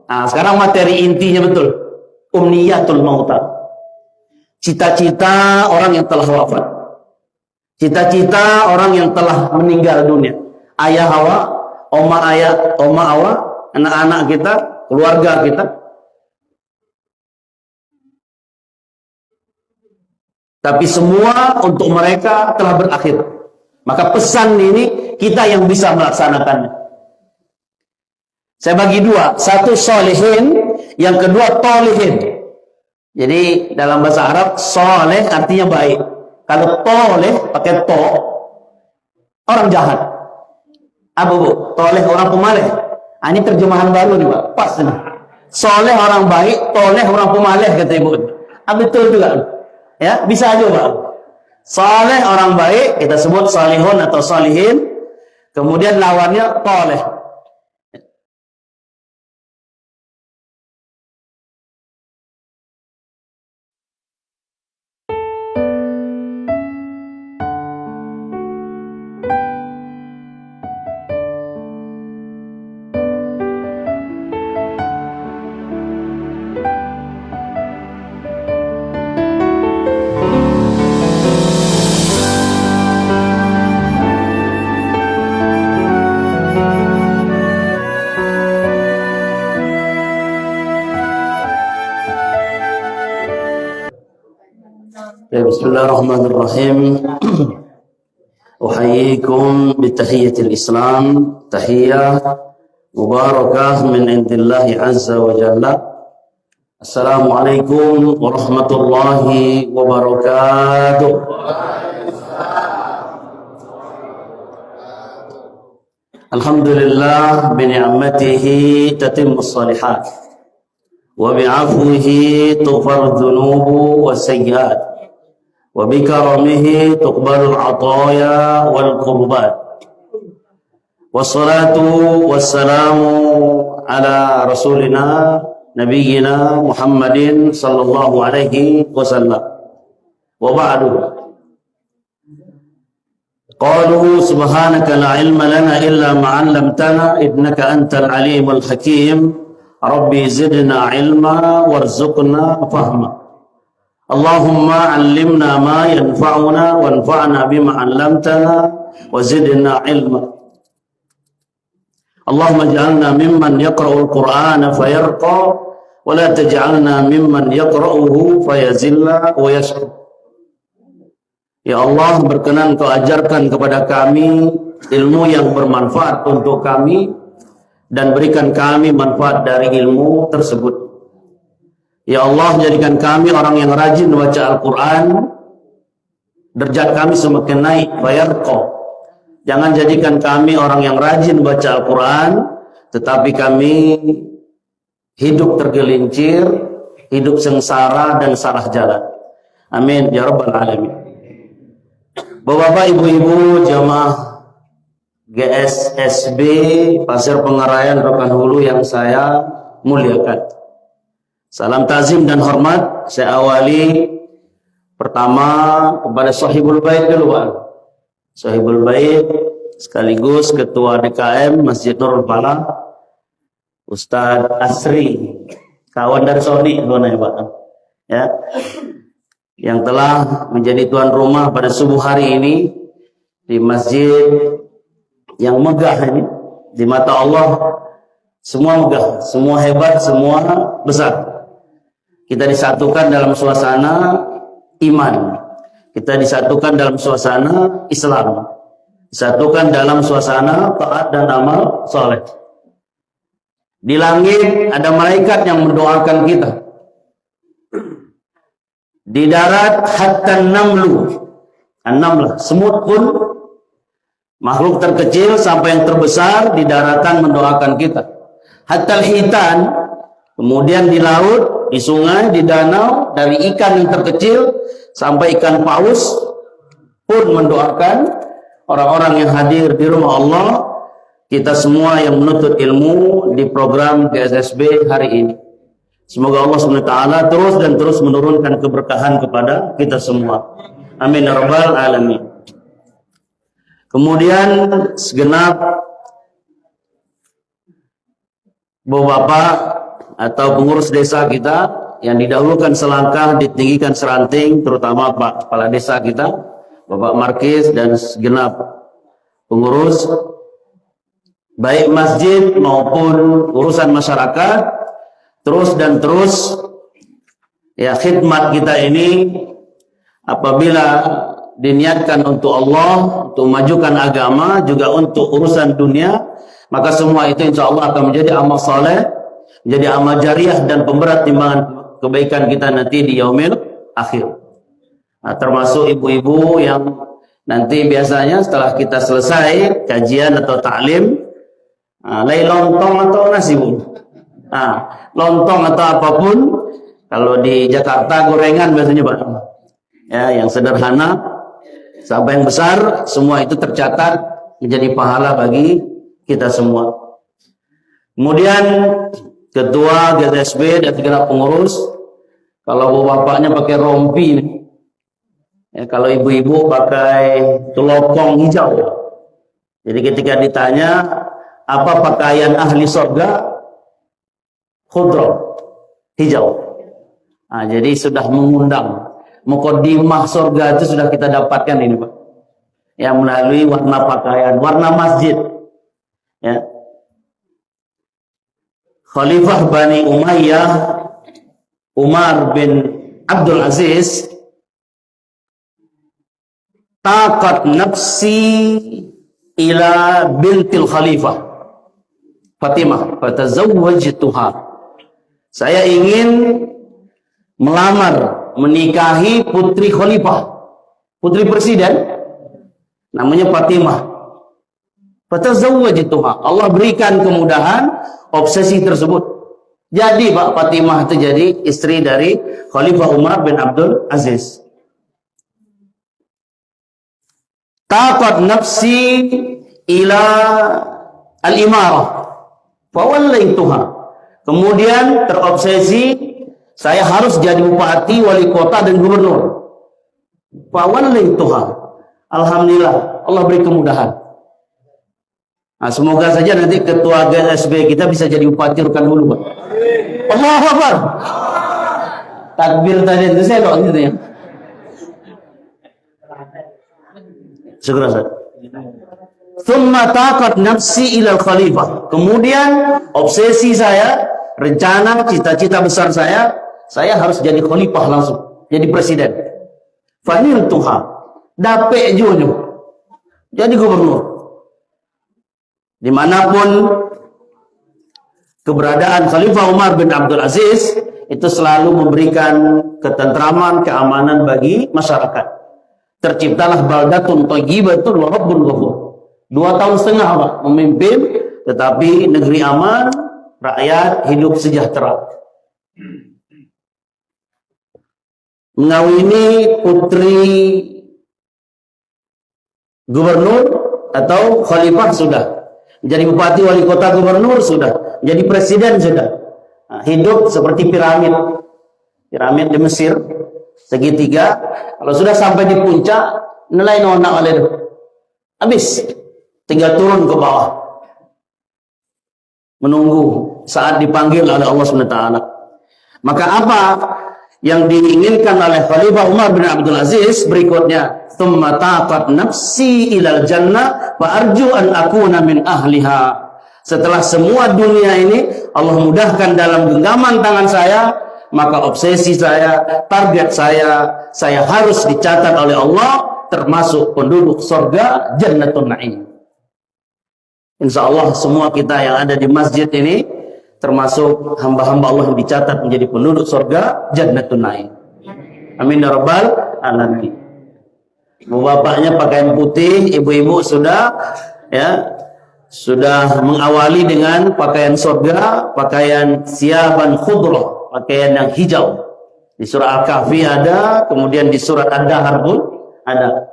Nah, sekarang materi intinya betul. Umniyatul mauta. Cita-cita orang yang telah wafat. Cita-cita orang yang telah meninggal dunia. Ayah Hawa, oma Hawa, anak-anak kita, keluarga kita. Tapi semua untuk mereka telah berakhir. Maka pesan ini kita yang bisa melaksanakannya. Saya bagi dua. Satu solihin, yang kedua tolihin. Jadi dalam bahasa Arab, soleh artinya baik. Kalau toleh pakai to, orang jahat. Apa bu? Toleh orang pemaleh. Ini terjemahan baru nih Pak. Pas nih. Soleh orang baik, toleh orang pemaleh kata ibu. Betul juga. Ya, bisa aja Pak. Soleh orang baik, kita sebut salihun atau salihin. Kemudian lawannya toleh. Bismillahirrahmanirrahim. Uhayyikum bitahiyyatil Islam, tahiyyah mubarakah min indillahi azza wa jalla. Assalamualaikum warahmatullahi wabarakatuh. Alhamdulillah bi ni'matihi tatimmus shalihat wa bi 'afwihi tughfaru dhunubu was sayyi'at. وبكرمه تقبل العطايا والقربات والصلاة والسلام على رسولنا نبينا محمد صلى الله عليه وسلم وبعد قالوا سبحانك لا علم لنا إلا ما علمتنا إنك أنت العليم الحكيم ربي زدنا علما وارزقنا فهما Allahumma allimna ma yanfa'una wanfa'na bima 'allamtana wa zidna 'ilma. Allahumma ij'alna mimman yaqra'ul Qur'ana fayarqa wa la taj'alna mimman yaqra'uhu fayazilla wa yashqa. Ya Allah, berkenan Kau ajarkan kepada kami ilmu yang bermanfaat untuk kami dan berikan kami manfaat dari ilmu tersebut. Ya Allah, jadikan kami orang yang rajin baca Al-Quran, derajat kami semakin naik, fayarqa. Jangan jadikan kami orang yang rajin baca Al-Quran, tetapi kami hidup tergelincir, hidup sengsara dan salah jalan. Amin ya rabbal alamin. Bapak-bapak, ibu-ibu, jamaah GSSB Pasir Pengarayan Rokan Hulu yang saya muliakan. Salam takzim dan hormat saya awali pertama kepada Sahibul Bait dulu Pak. Sahibul Bait sekaligus Ketua DKM Masjid Nurul Falah Ustadz Asri, kawan dari Saudi ya Pak. Ya. Yang telah menjadi tuan rumah pada subuh hari ini di masjid yang megah ini, di mata Allah semua megah, semua hebat, semua besar. Kita disatukan dalam suasana iman. Kita disatukan dalam suasana Islam. Disatukan dalam suasana taat dan amal soleh. Di langit ada malaikat yang mendoakan kita. Di darat hatta namlu. An-namlah, semut pun makhluk terkecil sampai yang terbesar di daratan mendoakan kita. Hatta hitan, kemudian di laut, di sungai, di danau, dari ikan yang terkecil sampai ikan paus pun mendoakan orang-orang yang hadir di rumah Allah, kita semua yang menuntut ilmu di program GSSB hari ini. Semoga Allah SWT terus dan terus menurunkan keberkahan kepada kita semua. Amin ya rabbal alamin. Kemudian segenap bapak-bapak atau pengurus desa kita yang didahulukan selangkah, ditinggikan seranting, terutama Pak Kepala Desa kita, Bapak Markis dan segenap pengurus, baik masjid maupun urusan masyarakat, terus dan terus ya khidmat kita ini apabila diniatkan untuk Allah, untuk memajukan agama, juga untuk urusan dunia, maka semua itu insya Allah akan menjadi amal saleh, menjadi amal jariah dan pemberat timbangan kebaikan kita nanti di yaumil akhir. Nah, termasuk ibu-ibu yang nanti biasanya setelah kita selesai kajian atau taklim, lay lontong atau nasi bu, lontong atau apapun, kalau di Jakarta gorengan biasanya Pak, ya yang sederhana sampai yang besar, semua itu tercatat menjadi pahala bagi kita semua. Kemudian ketua GSB dan segenap pengurus, kalau bapaknya pakai rompi, ya, kalau ibu-ibu pakai telopong hijau. Jadi ketika ditanya apa pakaian ahli surga, khudra, hijau. Nah, jadi sudah mengundang muqaddimah surga itu sudah kita dapatkan ini Pak, yang melalui warna pakaian, warna masjid, ya. Khalifah Bani Umayyah Umar bin Abdul Aziz, taqat nafsi ila bintil khalifah Fatimah fatazawwajtuha. Saya ingin melamar, menikahi putri khalifah, putri presiden, namanya Fatimah. Fatazawwajtuha. Allah berikan kemudahan obsesi tersebut. Jadi Pak, Fatimah itu jadi istri dari Khalifah Umar bin Abdul Aziz. Taqat nafsi ila al-imarah fawallaituha. Kemudian terobsesi, saya harus jadi bupati, wali kota dan gubernur. Fawallaituha. Alhamdulillah, Allah beri kemudahan. Nah, semoga saja nanti ketua GSB kita bisa jadi bupati Rukan Hulu, Pak. Allahu Akbar. Takbir tadi itu saya kok gitu ya. Segera Ustaz. Tsumma taqat nafsi ilal khalifah. Kemudian obsesi saya, rencana, cita-cita besar saya harus jadi khalifah langsung, jadi presiden. Fanil tuha, dapet junyo, jadi gubernur. Dimanapun keberadaan Khalifah Umar bin Abdul Aziz itu selalu memberikan ketentraman, keamanan bagi masyarakat. Terciptalah baldatun thayyibatun wa rabbun ghafur. 2 tahun setengah Pak memimpin, tetapi negeri aman, rakyat hidup sejahtera. Mengawini putri gubernur atau khalifah sudah. Jadi bupati, wali kota, gubernur sudah. Jadi presiden sudah. Nah, hidup seperti piramid. Piramid di Mesir, segitiga. Kalau sudah sampai di puncak, nilai nona oleh itu. Habis. Tinggal turun ke bawah. Menunggu saat dipanggil oleh Allah SWT. Maka apa yang diinginkan oleh Khalifah Umar bin Abdul Aziz berikutnya? Tsumma taqat nafsi ilal jannah wa arju an akuna min ahliha. Setelah semua dunia ini Allah mudahkan dalam genggaman tangan saya, maka obsesi saya, target saya harus dicatat oleh Allah termasuk penduduk surga Jannatun Na'im. Insya Allah semua kita yang ada di masjid ini termasuk hamba-hamba Allah yang dicatat menjadi penduduk surga Jannatun Na'im. Amin ya rabbal alamin. Bapaknya pakaian putih, ibu-ibu sudah mengawali dengan pakaian surga, pakaian siaban khudra, pakaian yang hijau. Di surah Al-Kahfi ada, kemudian di surat Ad-Dahr pun ada.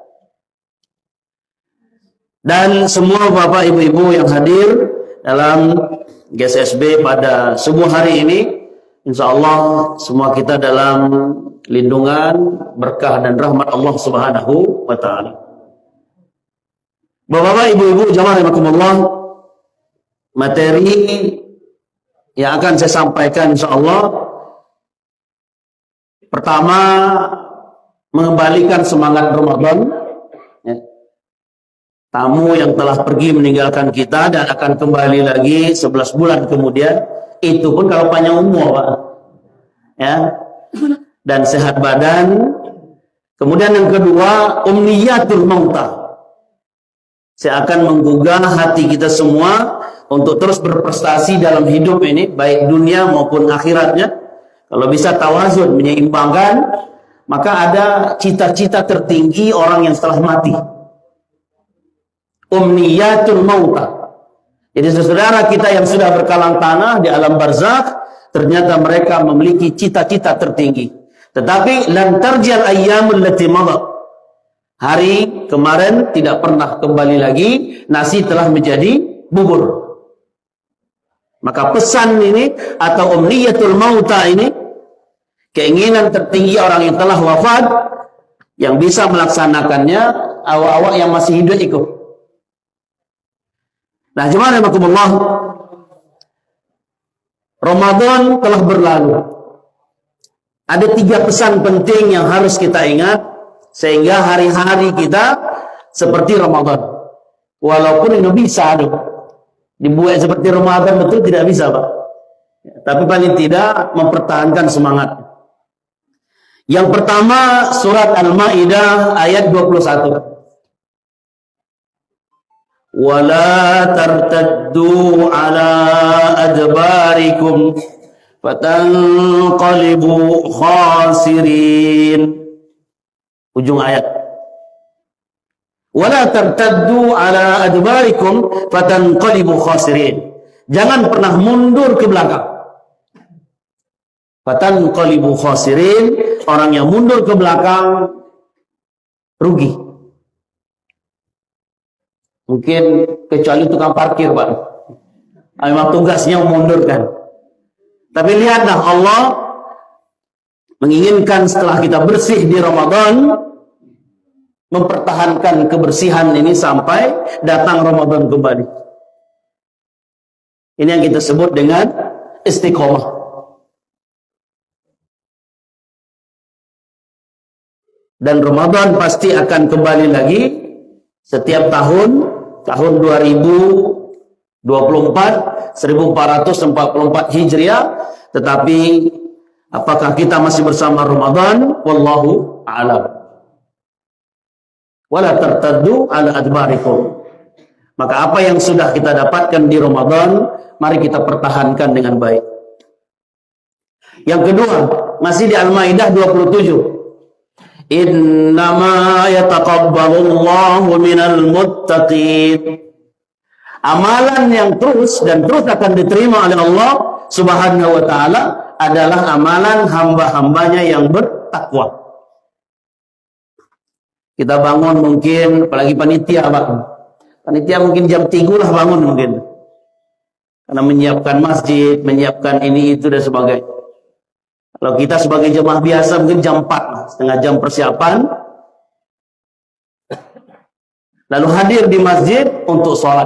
Dan semua bapak ibu-ibu yang hadir dalam GSSB pada subuh hari ini, insya Allah semua kita dalam lindungan, berkah dan rahmat Allah Subhanahu wa ta'ala. Bapak-bapak, ibu-ibu, jamaah rahimakumullah, materi yang akan saya sampaikan insyaallah. Pertama, mengembalikan semangat Ramadan. Ya. Tamu yang telah pergi meninggalkan kita dan akan kembali lagi 11 bulan kemudian. Itu pun kalau panjang umur, Pak. Ya. Dan sehat badan. Kemudian yang kedua, umniyatul mauta. Saya akan menggugah hati kita semua untuk terus berprestasi dalam hidup ini, baik dunia maupun akhiratnya. Kalau bisa tawazun, menyeimbangkan, maka ada cita-cita tertinggi orang yang telah mati. Umniyatul mauta. Jadi saudara kita yang sudah berkalang tanah di alam barzakh, ternyata mereka memiliki cita-cita tertinggi. Tetapi lan tarjal ayyamul lati madat. Hari kemarin tidak pernah kembali lagi, nasi telah menjadi bubur. Maka pesan ini atau umniyatul mauta ini, keinginan tertinggi orang yang telah wafat, yang bisa melaksanakannya awak-awak yang masih hidup ikut. Nah, jemaah rahimakumullah, Ramadan telah berlalu. Ada 3 pesan penting yang harus kita ingat sehingga hari-hari kita seperti Ramadan. Walaupun ini bisa dibuat seperti Ramadan betul tidak bisa, Pak. Tapi paling tidak mempertahankan semangat. Yang pertama, surat Al-Maidah ayat 21. Wala tartaddu ala adbarikum fatanqalibu khasirin. Ujung ayat. Wala tartaddu ala adbarikum fatanqalibu khasirin. Jangan pernah mundur ke belakang. Fatanqalibu khasirin, orang yang mundur ke belakang rugi. Mungkin kecuali tukang parkir, Pak. Memang tugasnya memundurkan. Tapi lihatlah, Allah menginginkan setelah kita bersih di Ramadan, mempertahankan kebersihan ini sampai datang Ramadan kembali. Ini yang kita sebut dengan istiqomah. Dan Ramadan pasti akan kembali lagi setiap tahun 2024, 1444 Hijriah. Tetapi apakah kita masih bersama Ramadan? Wallahu a'lam. Wala tartaddu ala adbarikum. Maka apa yang sudah kita dapatkan di Ramadan, mari kita pertahankan dengan baik. Yang kedua, masih di Al-Maidah 27. Innama yataqabbalullahu minal muttaqin. Amalan yang terus dan terus akan diterima oleh Allah Subhanahu wa ta'ala adalah amalan hamba-hambanya yang bertakwa. Kita bangun mungkin, apalagi panitia, Pak. Panitia mungkin jam 3 lah bangun mungkin. Karena menyiapkan masjid, menyiapkan ini, itu, dan sebagainya. Kalau kita sebagai jemaah biasa mungkin jam 4, setengah jam persiapan. Lalu hadir di masjid untuk sholat.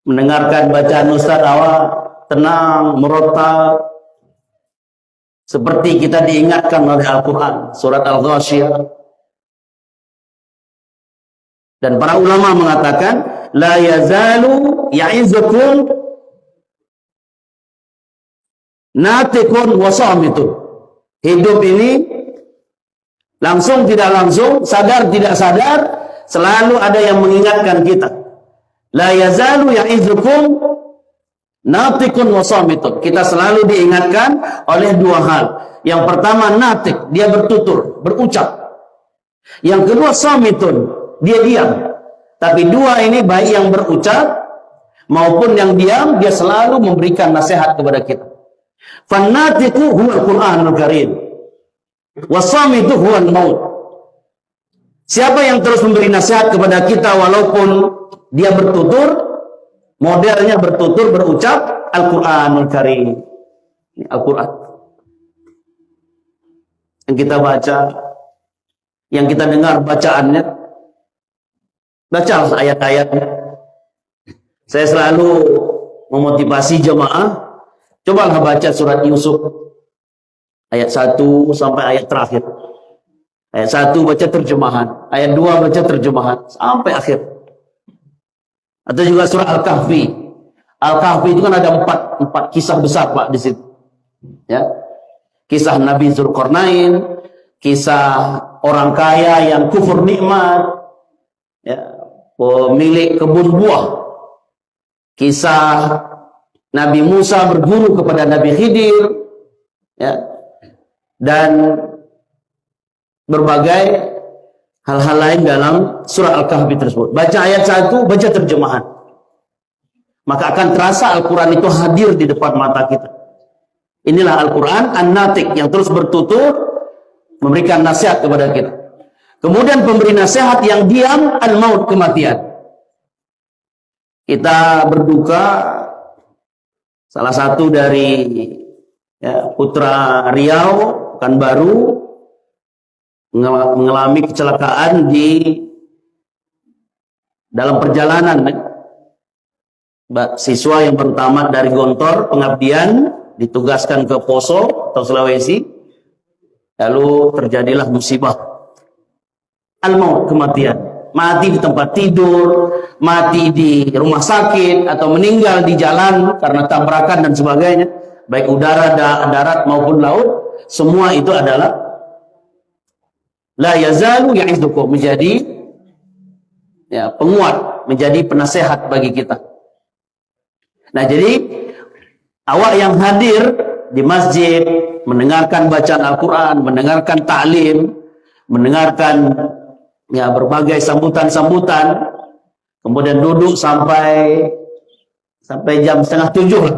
Mendengarkan bacaan Ustaz awal, tenang, merotal. Seperti kita diingatkan oleh Al-Quran, surat Al-Ghasyiyah. Dan para ulama mengatakan, la yazalu ya'izukum natikun wasamitun. Hidup ini langsung tidak langsung, sadar tidak sadar, selalu ada yang mengingatkan kita. La yazalu ya'izukum natikun wasamitun. Kita selalu diingatkan oleh 2 hal. Yang pertama natik, dia bertutur, berucap. Yang kedua samitun, dia diam. Tapi 2 ini, baik yang berucap maupun yang diam, dia selalu memberikan nasihat kepada kita. Fannatiqu huwal Qur'anul Karim, wasamitu huwal maut. Siapa yang terus memberi nasihat kepada kita walaupun dia bertutur, modelnya bertutur, berucap, Al-Qur'anul Karim. Ini Al-Qur'an yang kita baca, yang kita dengar bacaannya. Bacalah ayat-ayatnya. Saya selalu memotivasi jemaah Cobalah baca surat Yusuf ayat 1 sampai ayat terakhir. Ayat 1 baca terjemahan, ayat 2 baca terjemahan sampai akhir. Atau juga surat Al-Kahfi. Al-Kahfi itu kan ada empat kisah besar Pak di situ. Ya. Kisah Nabi Zulkarnain, kisah orang kaya yang kufur nikmat, ya, pemilik kebun buah, kisah Nabi Musa berguru kepada Nabi Khidir, ya, dan berbagai hal-hal lain dalam surah Al-Kahfi tersebut. Baca ayat 1, baca terjemahan, maka akan terasa Al-Quran itu hadir di depan mata kita. Inilah Al-Quran An-Natik yang terus bertutur memberikan nasihat kepada kita. Kemudian pemberi nasihat yang diam, al-maut, kematian. Kita berduka, salah satu dari putra Riau, Pekanbaru, mengalami kecelakaan di dalam perjalanan. Siswa yang baru tamat dari Gontor pengabdian ditugaskan ke Poso atau Sulawesi, lalu terjadilah musibah al-maut, kematian. Mati di tempat tidur, mati di rumah sakit, atau meninggal di jalan karena tabrakan dan sebagainya, baik udara, darat maupun laut. Semua itu adalah la yazalu ya'idukum, menjadi penguat, menjadi penasehat bagi kita. Nah, jadi awak yang hadir di masjid, mendengarkan bacaan Al-Quran, mendengarkan ta'lim, mendengarkan berbagai sambutan-sambutan, kemudian duduk sampai jam 6:30.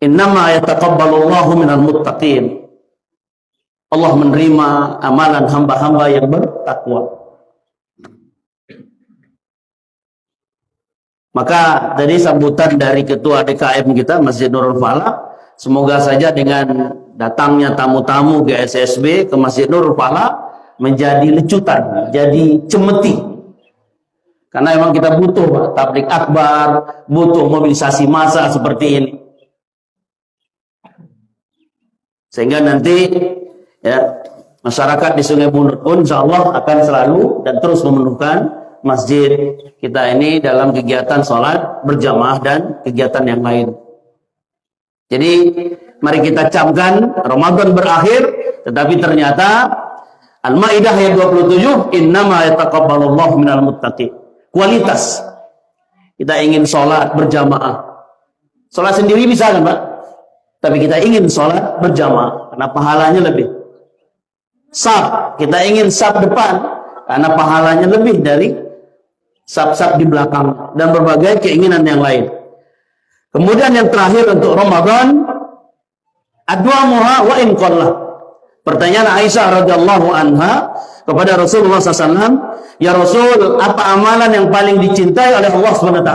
Innama yataqabbalullahu minal muttaqin. Allah menerima amalan hamba-hamba yang bertakwa. Maka tadi sambutan dari ketua DKM kita Masjid Nurul Falah, semoga saja dengan datangnya tamu-tamu GSSB ke Masjid Nurul Falah menjadi lecutan, jadi cemeti. Karena memang kita butuh Pak, tablik akbar, butuh mobilisasi massa seperti ini. Sehingga nanti masyarakat di Sungai Bunur pun insya Allah akan selalu dan terus memenuhkan masjid kita ini dalam kegiatan sholat berjamaah dan kegiatan yang lain. Jadi mari kita camkan, Ramadan berakhir, tetapi ternyata Al-Maidah ayat 27, innama yataqabbalullahu minal muttaqin. Kualitas. Kita ingin sholat berjamaah. Sholat sendiri bisa kan Pak? Tapi kita ingin sholat berjamaah karena pahalanya lebih. Saf, kita ingin saf depan karena pahalanya lebih dari saf-saf di belakang, dan berbagai keinginan yang lain. Kemudian yang terakhir untuk Ramadan, adwamuha wa in qalla. Pertanyaan Aisyah radhiyallahu anha kepada Rasulullah SAW, ya Rasul, apa amalan yang paling dicintai oleh Allah SWT?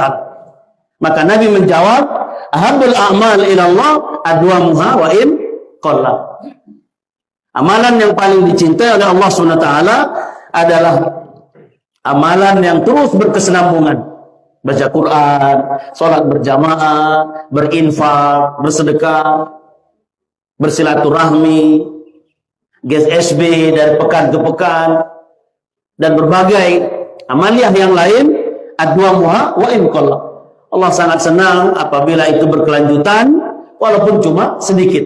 Maka Nabi menjawab, ahabbul a'mal ilallah adwamuha wa in qalla. Amalan yang paling dicintai oleh Allah SWT adalah amalan yang terus berkesinambungan. Baca Quran, sholat berjamaah, berinfak, bersedekah, bersilaturahmi, GSSB dari pekan ke pekan, dan berbagai amaliah yang lain, adwamuha wa in qalla. Allah sangat senang apabila itu berkelanjutan, walaupun cuma sedikit.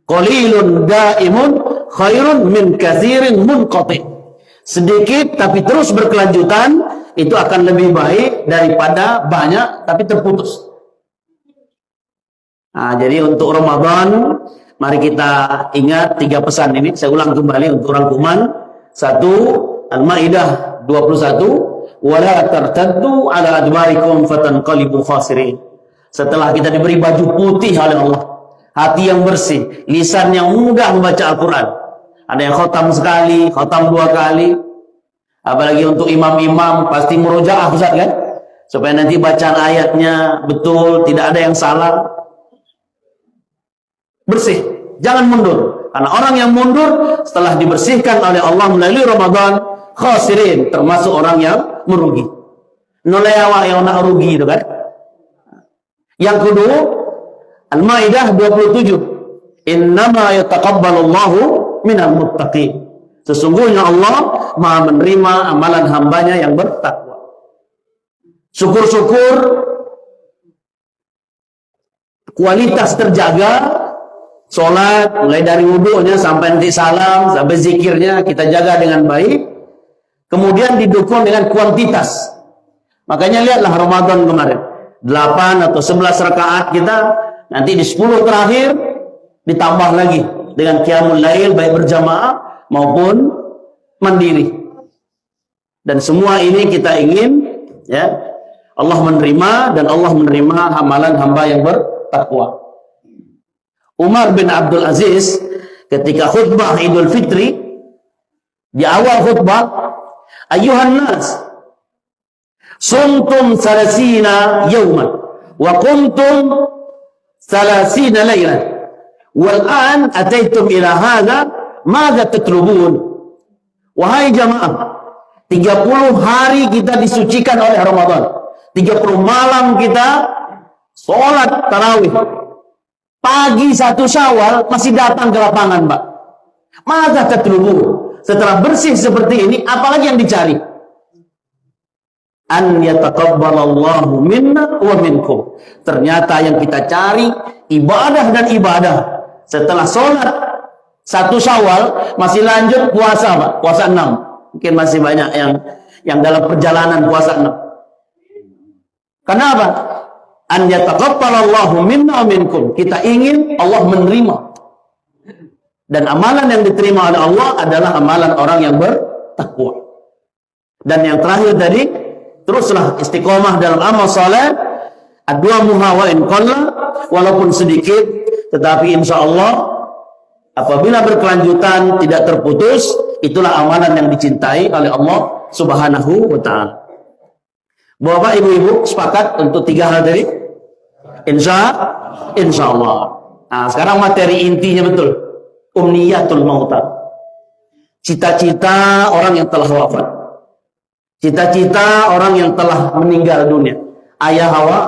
Qalilun daimun khairun min katsirin munqati. Sedikit tapi terus berkelanjutan itu akan lebih baik daripada banyak tapi terputus. Nah, jadi untuk Ramadan mari kita ingat 3 pesan ini. Saya ulang kembali untuk rangkuman. 1, Al-Maidah 21, wala tartaddu ala adbarikum fatanqalibu khasirin. Setelah kita diberi baju putih oleh Allah, hati yang bersih, lisan yang mudah membaca Al-Quran. Ada yang khotam sekali, khotam 2 kali. Apalagi untuk imam-imam pasti murojaah Ustaz kan? Supaya nanti bacaan ayatnya betul, tidak ada yang salah. Bersih, jangan mundur. Karena orang yang mundur setelah dibersihkan oleh Allah melalui Ramadan, khasirin, termasuk orang yang merugi. nolewa yang nak rugi itu kan. Yang kedua, Al-Maidah 27. Innama yataqabbalullahu minal muttaqin. Sesungguhnya Allah Maha menerima amalan hambanya yang bertakwa. Syukur-syukur kualitas terjaga, sholat mulai dari wudunya sampai nanti salam sampai zikirnya kita jaga dengan baik. Kemudian didukung dengan kuantitas. Makanya lihatlah Ramadan kemarin, 8 atau 11 rakaat kita, nanti di 10 terakhir ditambah lagi dengan qiyamul lail baik berjamaah maupun mandiri. Dan semua ini kita ingin ya Allah menerima, dan Allah menerima amalan hamba yang bertakwa. Umar bin Abdul Aziz ketika khutbah Idul Fitri, di awal khutbah, ayuhan nas sumtum salasina yawman wa qumtum salasina laylan wal an ataitum ila hadha madza tatlubun. Wahai jamaah, 30 hari kita disucikan oleh Ramadan, 30 malam kita sholat tarawih, pagi 1 Syawal masih datang ke lapangan, Pak. Madza tatlubun. Setelah bersih seperti ini, apalagi yang dicari? An yataqabbalallahu minna wa minkum. Ternyata yang kita cari ibadah dan ibadah. Setelah sholat 1 Syawal masih lanjut puasa, Pak. Puasa 6. Mungkin masih banyak yang dalam perjalanan puasa 6. Kenapa? An yataqabbalallahu minna wa minkum. Kita ingin Allah menerima. Dan amalan yang diterima oleh Allah adalah amalan orang yang bertakwa. Dan yang terakhir tadi, teruslah istiqomah dalam amal saleh, adwa muhawain qalla, walaupun sedikit, tetapi insya Allah apabila berkelanjutan tidak terputus, itulah amalan yang dicintai oleh Allah Subhanahu wa ta'ala. Bapak ibu-ibu sepakat untuk 3 hal tadi? Insya Allah. Nah, sekarang materi intinya betul. Umniyatul mauta. Cita-cita orang yang telah wafat. Cita-cita orang yang telah meninggal dunia. Ayah Hawa,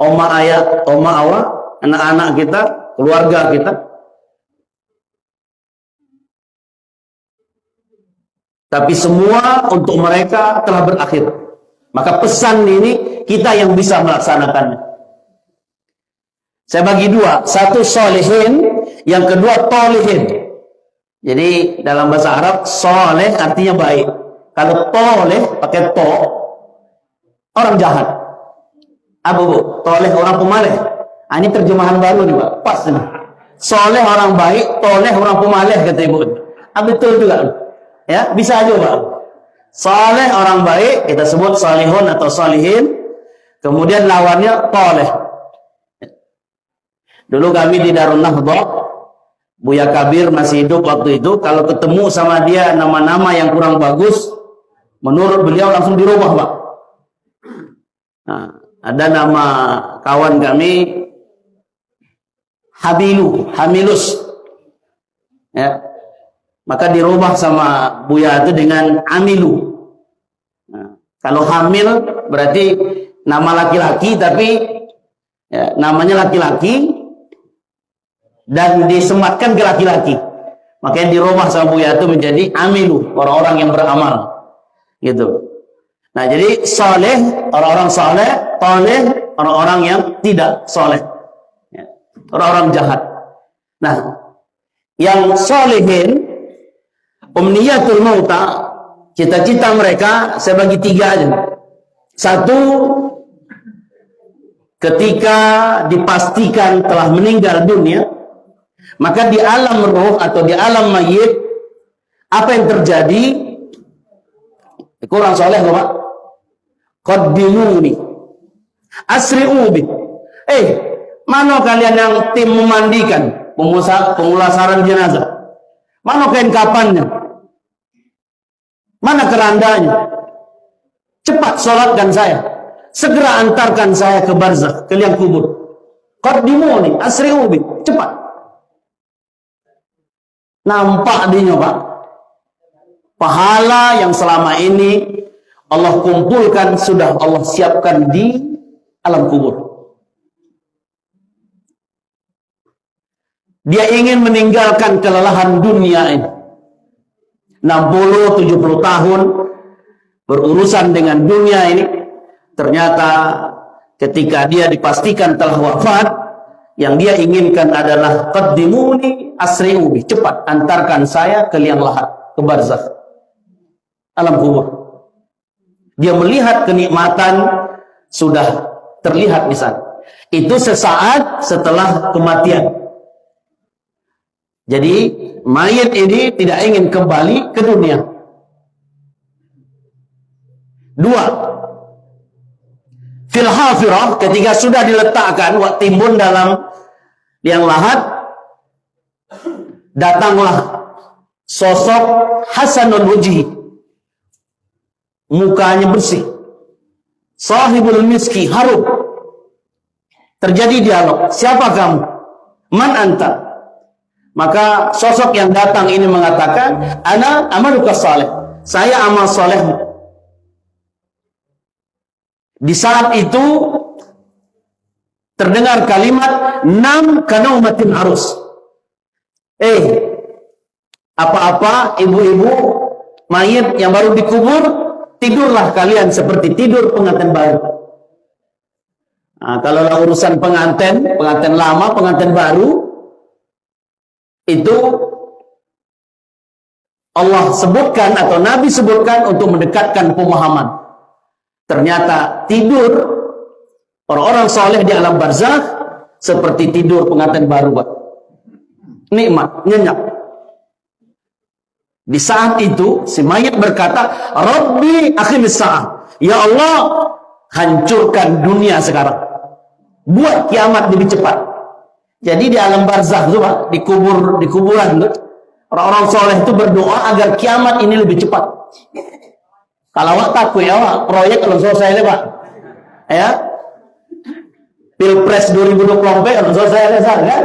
oma Hawa, anak-anak kita, keluarga kita. Tapi semua untuk mereka telah berakhir. Maka pesan ini kita yang bisa melaksanakannya. Saya bagi 2. Satu solihin, yang kedua tolihin. Jadi dalam bahasa Arab, soleh artinya baik. Kalau toleh pakai to, orang jahat. Apa bu? Toleh orang pemaleh. Ini terjemahan baru nih Pak. Pas nih. Soleh orang baik, toleh orang pemaleh kata ibu. Betul juga. Ya, bisa aja Pak. Saleh orang baik, kita sebut salihun atau salihin. Kemudian lawannya toleh. Dulu kami di Darun Nahdhah, Buya Kabir masih hidup waktu itu. Kalau ketemu sama dia nama-nama yang kurang bagus, menurut beliau langsung dirubah Pak. Nah, ada nama kawan kami Hamilus. Ya. Maka dirubah sama Buya itu dengan Amilu. Nah, kalau hamil berarti nama laki-laki, tapi ya, namanya laki-laki dan disematkan ke laki-laki. Makanya dirubah sama Buya itu menjadi Amilu, orang-orang yang beramal. Gitu. Nah, jadi soleh, orang-orang soleh, toleh, orang-orang yang tidak soleh. Ya, orang-orang jahat. Nah, yang solehin, umniyatul mauta, cita-cita mereka saya bagi 3 aja. 1, ketika dipastikan telah meninggal dunia, maka di alam roh atau di alam mayit, apa yang terjadi? Kurang soleh loh Pak. Qaddimuni asri'u bi. Mana kalian yang tim memandikan, pemulasaran jenazah? Mana kain kapannya? Mana kerandanya? Cepat sholatkan saya. Segera antarkan saya ke barzakh, ke liang kubur. Qaddimuni asri'u bi. Cepat. Nampak dinya Pak. Pahala yang selama ini Allah kumpulkan, sudah Allah siapkan di alam kubur. Dia ingin meninggalkan kelelahan dunia ini. 60-70 tahun berurusan dengan dunia ini. Ternyata ketika dia dipastikan telah wafat, yang dia inginkan adalah qaddimuni asri'ubi, cepat antarkan saya ke liang lahat, ke barzakh, alam kubur. Dia melihat kenikmatan sudah terlihat di sana. Itu sesaat setelah kematian. Jadi mayit ini tidak ingin kembali ke dunia. Dua, fil hafirah, ketika sudah diletakkan, timbun dalam liang lahat, datanglah sosok hasanul wujhi, mukanya bersih, sahibul miski, harum. Terjadi dialog, siapa kamu? Man anta? Maka sosok yang datang ini mengatakan, ana amaluka saleh, saya amal solehmu. Di saat itu terdengar kalimat, nam kanaumatin arus. Apa-apa ibu-ibu mayit yang baru dikubur, tidurlah kalian seperti tidur pengantin baru. Nah, kalau urusan pengantin lama, pengantin baru, itu Allah sebutkan atau Nabi sebutkan untuk mendekatkan pemahaman. Ternyata tidur orang-orang soleh di alam barzakh seperti tidur pengantin baru, Pak. Nikmat, nyenyak. Di saat itu si mayit berkata, Rabbi akhimis sa'ah, ya Allah, hancurkan dunia sekarang, buat kiamat lebih cepat. Jadi di alam barzakh itu, Pak, di kuburan itu, orang-orang soleh itu berdoa agar kiamat ini lebih cepat. Kalau awak takut ya, Pak, proyek kalau selesai Pak, ya, Pilpres 2024 kalau selesai kan,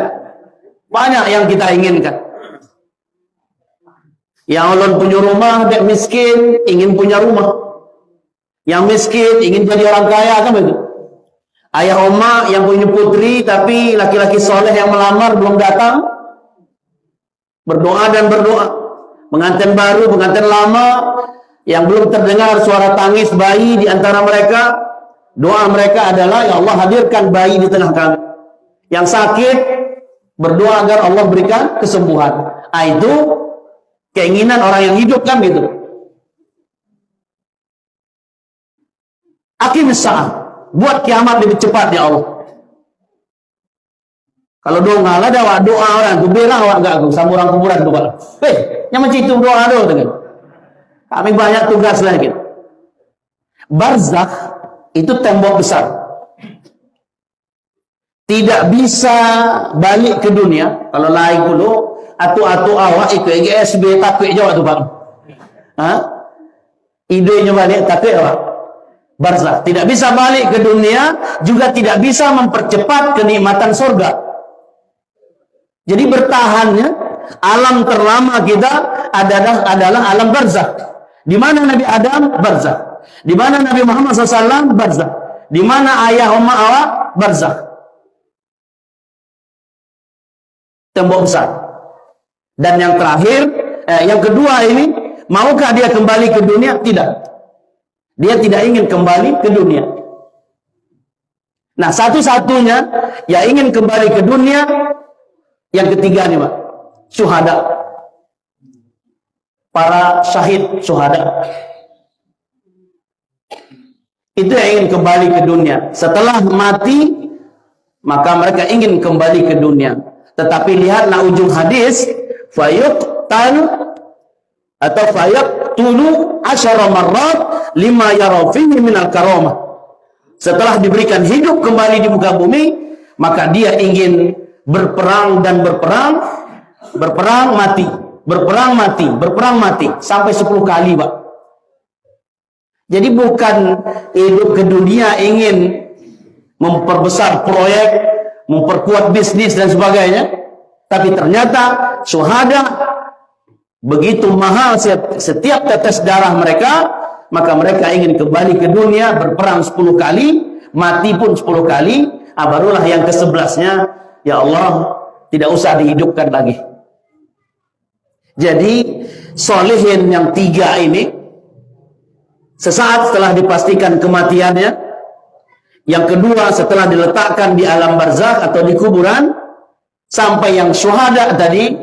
banyak yang kita inginkan. Yang ulun punya rumah, dek miskin, ingin punya rumah. Yang miskin ingin jadi orang kaya, kan begitu. Ayah oma yang punya putri tapi laki-laki soleh yang melamar belum datang, berdoa dan berdoa. Pengantin baru, pengantin lama yang belum terdengar suara tangis bayi di antara mereka, doa mereka adalah, ya Allah, hadirkan bayi di tengah kami. Yang sakit berdoa agar Allah berikan kesembuhan. Itu keinginan orang yang hidup, kan gitu. Aqimis sa'ah, buat kiamat lebih cepat ya Allah. Kalau doa nggak ada, doa orang tuh bela awak enggak aku sama orang kuburan tuh, Pak. Yang mencitu doa dengan. Kami banyak tugas lagi. Barzakh itu tembok besar. Tidak bisa balik ke dunia. Kalau lain dulu, atu-atu awak ikut EGSB takut jawab tuh, Pak. Idenya balik takut awak. Barzakh tidak bisa balik ke dunia, juga tidak bisa mempercepat kenikmatan surga. Jadi bertahannya alam terlama kita adalah alam barzakh. Di mana Nabi Adam, barzakh. Di mana Nabi Muhammad SAW, barzakh. Di mana ayah oma awak, barzakh. Tembok besar. Dan yang terakhir, yang kedua ini, maukah dia kembali ke dunia? Tidak. Dia tidak ingin kembali ke dunia. Nah, satu-satunya yang ingin kembali ke dunia, yang ketiga nih, Pak, syuhada. Para syahid, syuhada. Itu yang ingin kembali ke dunia. Setelah mati, maka mereka ingin kembali ke dunia. Tetapi lihatlah ujung hadis, fayuqtal atau fayaqtulu asyara marrat lima yara fihi minal karamah. Setelah diberikan hidup kembali di muka bumi, maka dia ingin berperang dan berperang mati sampai 10 kali, Pak. Jadi bukan hidup ke dunia ingin memperbesar proyek, memperkuat bisnis dan sebagainya, tapi ternyata syuhada begitu mahal setiap tetes darah mereka, maka mereka ingin kembali ke dunia, berperang 10 kali, mati pun 10 kali, barulah yang ke-11-nya, ya Allah, tidak usah dihidupkan lagi. Jadi, solihin yang 3 ini, sesaat setelah dipastikan kematiannya, yang kedua setelah diletakkan di alam barzakh atau di kuburan, sampai yang syuhada tadi,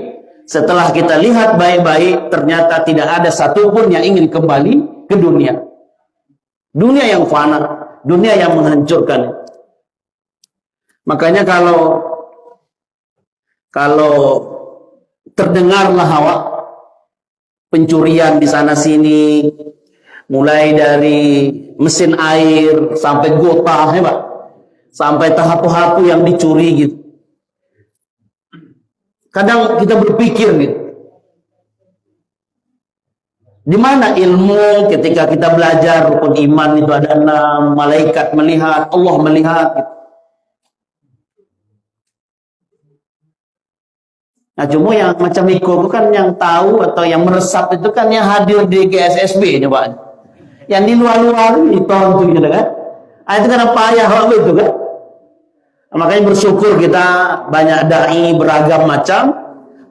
setelah kita lihat baik-baik, ternyata tidak ada satupun yang ingin kembali ke dunia. Dunia yang fana, dunia yang menghancurkan. Makanya kalau terdengarlah hawa pencurian di sana sini, mulai dari mesin air sampai gota, hebat, sampai hapu-hapu yang dicuri gitu. Kadang kita berpikir gitu, di mana ilmu ketika kita belajar rukun iman itu ada 6, malaikat melihat, Allah melihat gitu. Nah, cuma yang macam Iko itu kan yang tahu atau yang meresap itu kan yang hadir di GSSB coba. Yang di luar-luar itu gitu kan. Itu kan payah itu kan. Makanya bersyukur kita banyak dai beragam macam.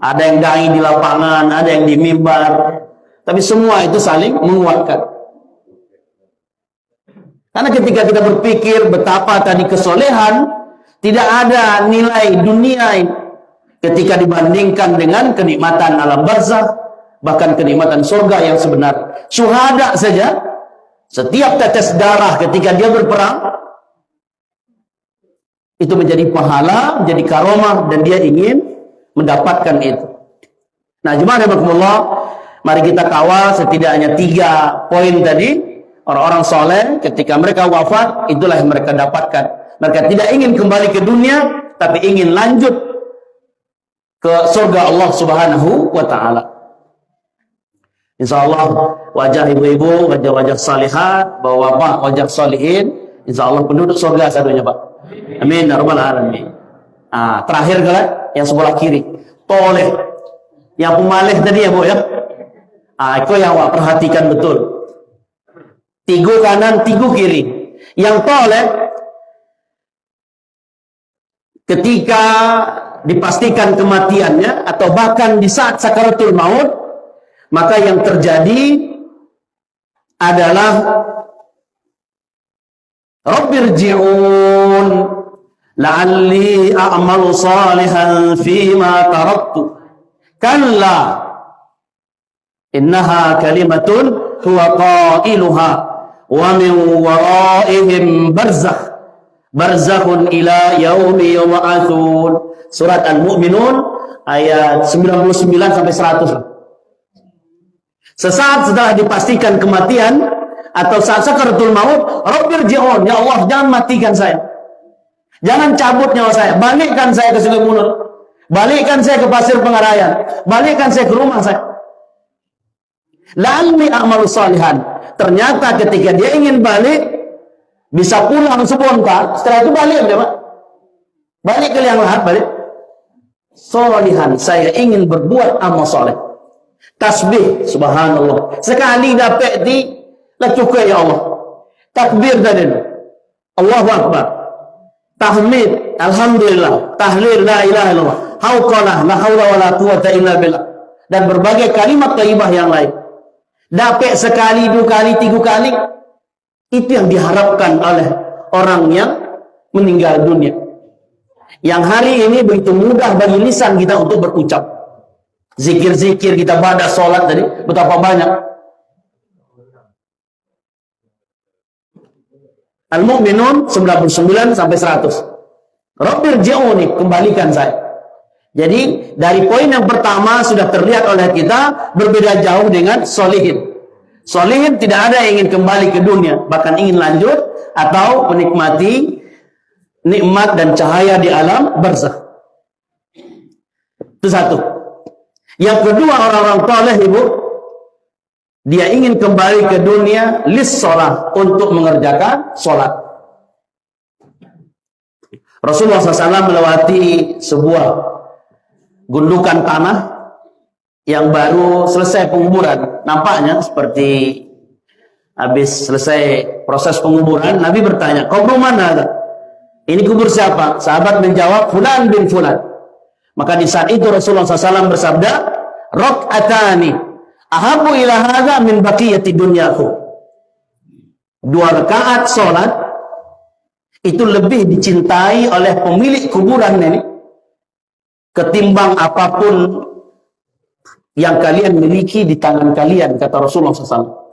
Ada yang dai di lapangan, ada yang di mimbar. Tapi semua itu saling menguatkan. Karena ketika kita berpikir betapa tadi kesolehan, tidak ada nilai dunia ketika dibandingkan dengan kenikmatan alam barzakh, bahkan kenikmatan surga yang sebenar. Syuhada saja, setiap tetes darah ketika dia berperang, itu menjadi pahala, menjadi karomah, dan dia ingin mendapatkan itu. Nah, jemaah rahimakumullah, mari kita kawal setidaknya 3 poin tadi. Orang-orang soleh ketika mereka wafat, itulah yang mereka dapatkan. Mereka tidak ingin kembali ke dunia, tapi ingin lanjut ke surga Allah Subhanahu wa ta'ala. Insyaallah wajah ibu-ibu, wajah-wajah salihat, bapak-bapak, wajah salihin, insyaallah penduduk surga satunya, Pak. Amin ya rabbal alamin. Terakhir kalian yang sebelah kiri, toleh. Yang pemalih tadi ya, Bu ya. Itu yang awak perhatikan betul. 3 kanan, 3 kiri. Yang toleh ketika dipastikan kematiannya atau bahkan di saat sakaratul maut, maka yang terjadi adalah Rabbirji'un la'alli a'malu salihan fima taraktu kalla innaha kalimatun huwa qailuha wa min waraihim barzakhun ila yaumi yub'atsun. Surat Al-Mu'minun ayat 99 sampai 100. Sesaat setelah dipastikan kematian atau saat sakaratul maut, Rabbirji'un, ya Allah jangan matikan saya. Jangan cabut nyawa saya, balikkan saya ke Sungai Munur. Balikkan saya ke Pasir Pengarayan. Balikkan saya ke rumah saya. La'alli a'malu salihan. Ternyata ketika dia ingin balik, bisa pulang sebentar, setelah itu balik ya, Pak. Balik ke liang lahat, balik. Solihan, saya ingin berbuat amal soleh. Tasbih, subhanallah. Sekali dapat di lah cukup ya Allah. Takbir tadi. Allahu Akbar. Tahmid, alhamdulillah. Tahlil, la ilaha illallah. Hauqalah, la haula wa la quwata illa billah. Dan berbagai kalimat thayyibah yang lain. Dapat sekali, 2 kali, 3 kali. Itu yang diharapkan oleh orang yang meninggal dunia. Yang hari ini begitu mudah bagi lisan kita untuk berucap. Zikir-zikir kita pada sholat tadi, betapa banyak. Al-Mu'minun 99 sampai 100. Rabbirji'uni, kembalikan saya. Jadi dari poin yang pertama sudah terlihat oleh kita berbeda jauh dengan solihin. Solihin tidak ada yang ingin kembali ke dunia, bahkan ingin lanjut atau menikmati nikmat dan cahaya di alam barzakh. Itu satu. Yang kedua, orang-orang saleh, Ibu, dia ingin kembali ke dunia lis-shalah, untuk mengerjakan sholat. Rasulullah SAW melewati sebuah gundukan tanah yang baru selesai penguburan. Nampaknya seperti Habis selesai proses penguburan, Nabi bertanya, kubur mana? Ini kubur siapa? Sahabat menjawab, Fulan bin Fulan. Maka di saat itu Rasulullah SAW bersabda, Rok'atani ahabu ila hadha min baqiyati dunyaku. 2 rakaat sholat itu lebih dicintai oleh pemilik kuburan ini ketimbang apapun yang kalian miliki di tangan kalian, kata Rasulullah SAW.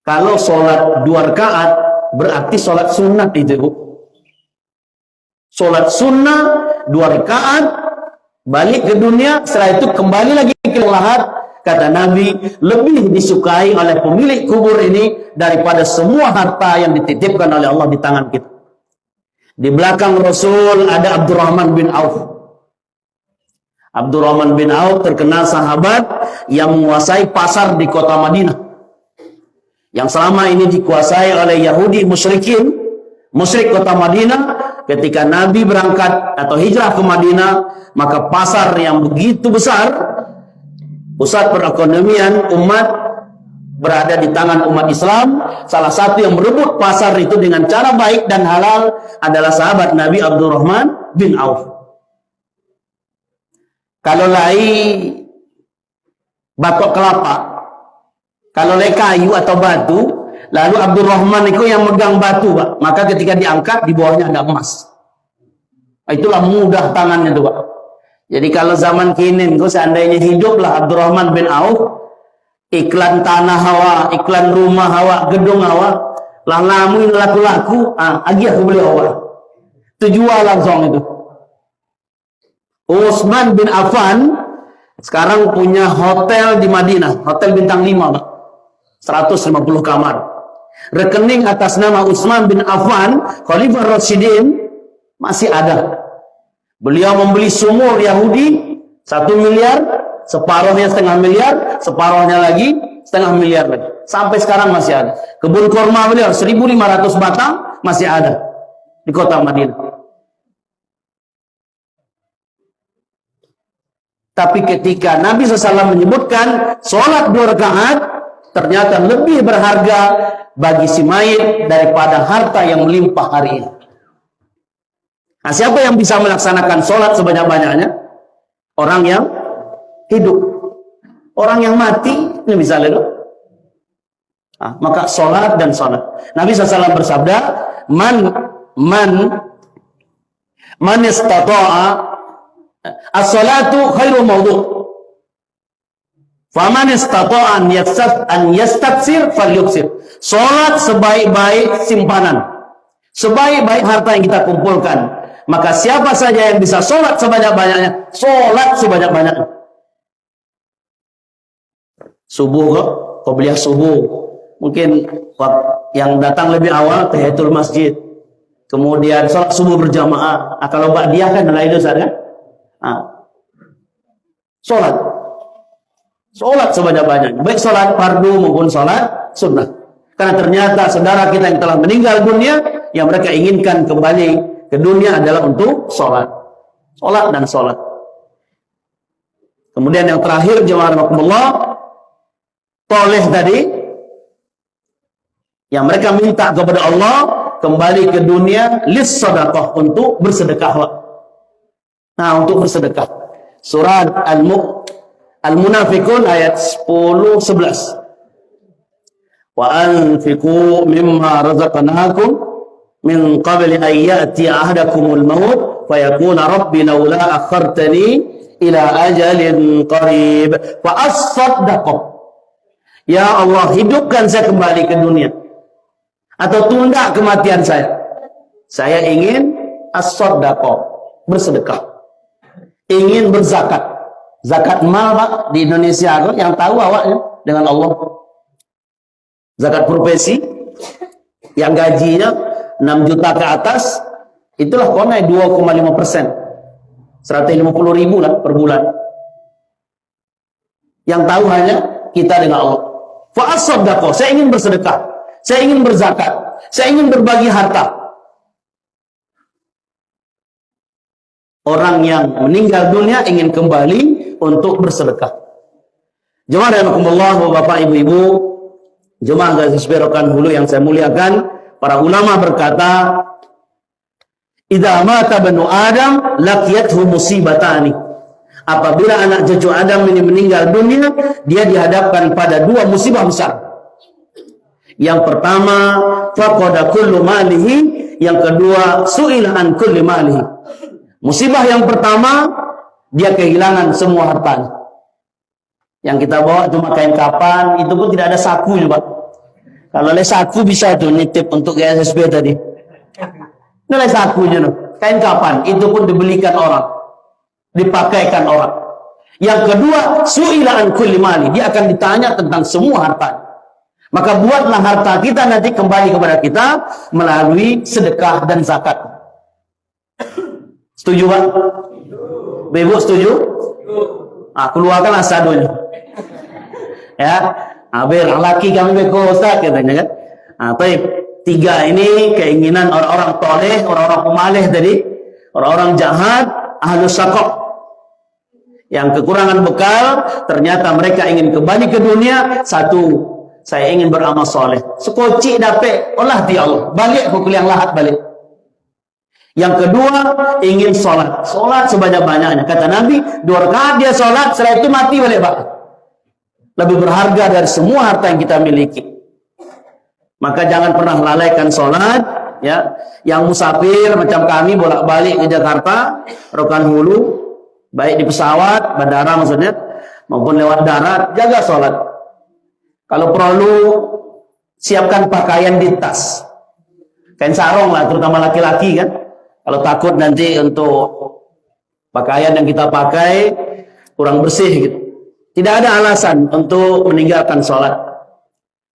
Kalau sholat 2 rakaat berarti sholat sunnah itu, Bu. Sholat sunnah 2 rakaat, balik ke dunia, setelah itu kembali lagi ke lahat. Kata Nabi, lebih disukai oleh pemilik kubur ini daripada semua harta yang dititipkan oleh Allah di tangan kita. Di belakang Rasul ada Abdurrahman bin Auf. Abdurrahman bin Auf terkenal sahabat yang menguasai pasar di kota Madinah, yang selama ini dikuasai oleh Yahudi musyrikin, musyrik kota Madinah. Ketika Nabi berangkat atau hijrah ke Madinah, maka pasar yang begitu besar, pusat perekonomian umat, berada di tangan umat Islam. Salah satu yang merebut pasar itu dengan cara baik dan halal adalah sahabat Nabi Abdurrahman bin Auf. Kalau lai batok kelapa, kalau lai kayu atau batu, lalu Abdurrahman itu yang megang batu, Pak. Maka ketika diangkat, di bawahnya ada emas. Itulah mudah tangannya tuh, Pak. Jadi kalau zaman kini, seandainya hiduplah Abdurrahman bin Auf, iklan tanah hawa, iklan rumah hawa, gedung hawa, lah namun laku-laku, agi aku beli hawa. Tujuan langsung itu. Utsman bin Affan sekarang punya hotel di Madinah, hotel bintang 5, Pak. 150 kamar. Rekening atas nama Utsman bin Affan, Khalifah Rasyidin, masih ada. Beliau membeli sumur Yahudi 1 miliar, separuhnya setengah miliar, separuhnya lagi setengah miliar lagi. Sampai sekarang masih ada. Kebun kurma beliau 1.500 batang masih ada di kota Madinah. Tapi ketika Nabi SAW menyebutkan sholat 2 rakaat ternyata lebih berharga bagi si mayit daripada harta yang melimpah hari ini. Nah, siapa yang bisa melaksanakan sholat sebanyak-banyaknya? Orang yang hidup. Orang yang mati, ini bisa lihat. Nah, maka sholat dan sholat. Nabi SAW bersabda, Man istata'a as-salatu khairu mawdu'. Faman istata'a an yastaksir falyuksir. Salat sebaik-baik simpanan, sebaik-baik harta yang kita kumpulkan. Maka siapa saja yang bisa salat sebanyak-banyaknya, salat sebanyak-banyaknya. Subuh kok, qobliyah subuh. Mungkin yang datang lebih awal tahiyatul masjid. Kemudian salat subuh berjamaah. Kalau ba'diyah kan lain itu kan? Sholat sebanyak-banyaknya, baik sholat fardu maupun sholat sunnah. Karena ternyata saudara kita yang telah meninggal dunia, yang mereka inginkan kembali ke dunia adalah untuk sholat dan sholat. Kemudian yang terakhir, jemaah rahimakumullah, toleh tadi, yang mereka minta kepada Allah kembali ke dunia lis sedekah, untuk bersedekah. Nah, untuk bersedekah. Surat Al-Munafiqun ayat 10-11. Wa anfiqu mimma razaqnakum min qabli an ya'tiya ahadakumul maut fayaqula rabbi laula akhartani ila ajalin qarib fa asaddaqu. Ya Allah, hidupkan saya kembali ke dunia, atau tunda kematian saya. Saya ingin as-saddaqah, bersedekah. Ingin berzakat. Zakat mal, Pak, di Indonesia yang tahu awaknya dengan Allah. Zakat profesi yang gajinya 6 juta ke atas, itulah konai 2,5%. 150.000 lah per bulan. Yang tahu hanya kita dengan Allah. Fa as-saddaqah, saya ingin bersedekah, saya ingin berzakat, saya ingin berbagi harta. Orang yang meninggal dunia ingin kembali untuk bersedekah. Jemaah rahimakumullah, Bapak Ibu-ibu Jemaah GSSB Rokan Hulu yang saya muliakan, para ulama berkata, idza mata banu Adam laqiyathu musibatani. Apabila anak cucu Adam ini meninggal dunia, dia dihadapkan pada dua musibah besar. Yang pertama, faqada kullu malihi, yang kedua, su'ila an kulli malihi. Musibah yang pertama, dia kehilangan semua hartanya. Yang kita bawa cuma kain kapan, itu pun tidak ada sakunya, Pak. Kalau ada saku bisa tuh nitip untuk GSSB tadi. Nilai sakunya no. Kain kapan, itu pun dibelikan orang, dipakaikan orang. Yang kedua, su'ila an kulli mali, dia akan ditanya tentang semua harta. Maka buatlah harta kita nanti kembali kepada kita melalui sedekah dan zakat. Setuju, Pak? Ibu setuju? Keluarkanlah sadonya. Ya, biar laki kami beko Ustaz katanya kan. Baik, tiga ini keinginan orang-orang toleh, orang-orang pemaleh tadi, orang-orang jahat, ahlus syaqaq. Yang kekurangan bekal, ternyata mereka ingin kembali ke dunia. Satu, saya ingin beramal soleh. Sekocik dapat, olah di Allah. Balik pukul yang lahat balik. Yang kedua, ingin sholat. Sholat sebanyak-banyaknya. Kata Nabi, 2 rakaat dia sholat, setelah itu mati balik, Pak. Lebih berharga dari semua harta yang kita miliki. Maka jangan pernah lalaikan sholat. Ya, yang musafir macam kami bolak-balik ke Jakarta, Rokan Hulu, baik di pesawat, bandara maksudnya, maupun lewat darat, jaga sholat. Kalau perlu, siapkan pakaian di tas. Kain sarung lah, terutama laki-laki kan. Kalau takut nanti untuk pakaian yang kita pakai kurang bersih gitu. Tidak ada alasan untuk meninggalkan sholat.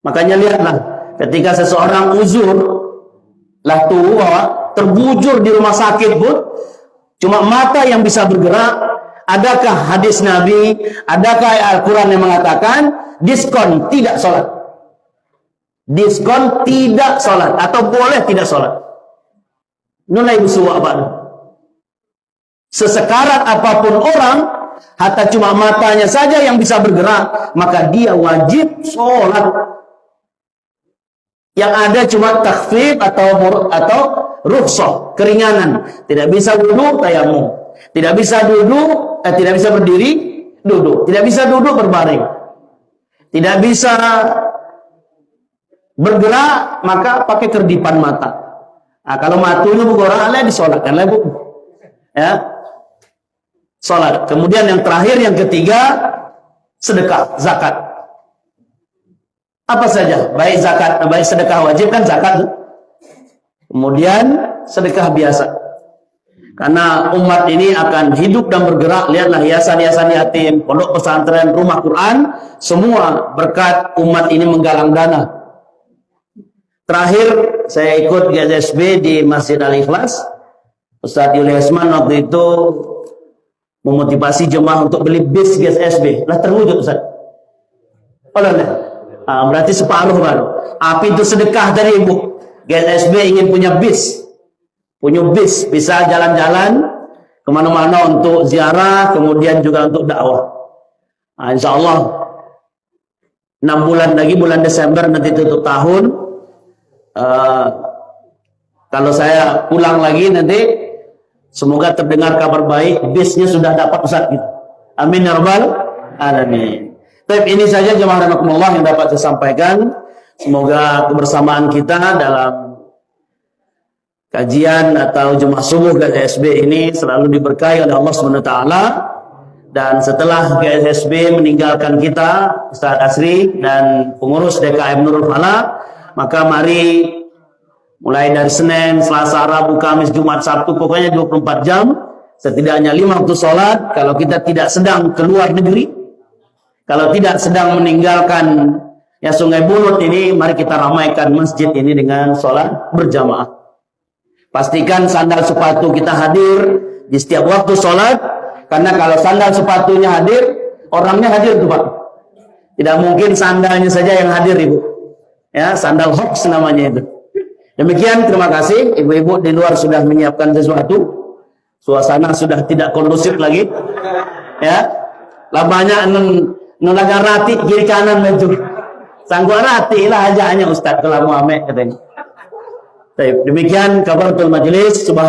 Makanya lihatlah, ketika seseorang uzur, lah tuh bahwa terbujur di rumah sakit pun, cuma mata yang bisa bergerak. Adakah hadis Nabi, adakah Al-Quran yang mengatakan diskon tidak sholat? Diskon tidak sholat atau boleh tidak sholat? Nulai musuh apa? Sesekarat apapun orang, hatta cuma matanya saja yang bisa bergerak, maka dia wajib sholat. Yang ada cuma takhfif atau rukhsah, keringanan. Tidak bisa duduk, tayamum. Tidak bisa duduk, tidak bisa berdiri, duduk. Tidak bisa duduk, berbaring. Tidak bisa bergerak, maka pakai kerdipan mata. Kalau matunya bu orang alih disolatkan lah bu. Ya, solat. Kemudian yang terakhir, yang ketiga, sedekah, zakat. Apa saja, baik zakat, baik sedekah wajib kan zakat. Kemudian sedekah biasa. Karena umat ini akan hidup dan bergerak. Lihatlah hiasan-hiasan yatim, pondok pesantren, rumah Quran, semua berkat umat ini menggalang dana. Terakhir saya ikut GSSB di Masjid Al-Ikhlas. Ustaz Yuli Hasman waktu itu memotivasi jemaah untuk beli bis GSSB. Lah terwujud Ustaz. Berarti separuh baru. Api itu sedekah dari ibu. GSSB ingin punya bis. Punya bis, bisa jalan-jalan kemana-mana untuk ziarah, kemudian juga untuk dakwah. Insya Allah 6 bulan lagi, bulan Desember nanti tutup tahun. Kalau saya pulang lagi nanti, semoga terdengar kabar baik, bisnya sudah dapat Ustaz gitu. Amin ya rabbal alamin. Tapi ini saja jemaah rahimakumullah yang dapat saya sampaikan. Semoga kebersamaan kita dalam kajian atau jemaah subuh GSSB ini selalu diberkahi oleh Allah SWT. Dan setelah GSSB meninggalkan kita, Ustaz Asri dan pengurus DKM Nurul Falah, maka mari mulai dari Senin, Selasa, Rabu, Kamis, Jumat, Sabtu, pokoknya 24 jam, setidaknya 5 waktu sholat. Kalau kita tidak sedang keluar negeri, kalau tidak sedang meninggalkan ya Sungai Bunut ini, mari kita ramaikan masjid ini dengan sholat berjamaah. Pastikan sandal sepatu kita hadir di setiap waktu sholat, karena kalau sandal sepatunya hadir, orangnya hadir tuh Pak. Tidak mungkin sandalnya saja yang hadir Ibu. Ya, sandal hoax namanya itu. Demikian, terima kasih. Ibu-ibu di luar sudah menyiapkan sesuatu. Suasana sudah tidak kondusif lagi. Ya, lah banyak nulaga rati kiri kanan itu. Sanggup rati lah aja hanya Ustaz kalau mau ame katanya. Baik, demikian kafaratul majlis. Subhan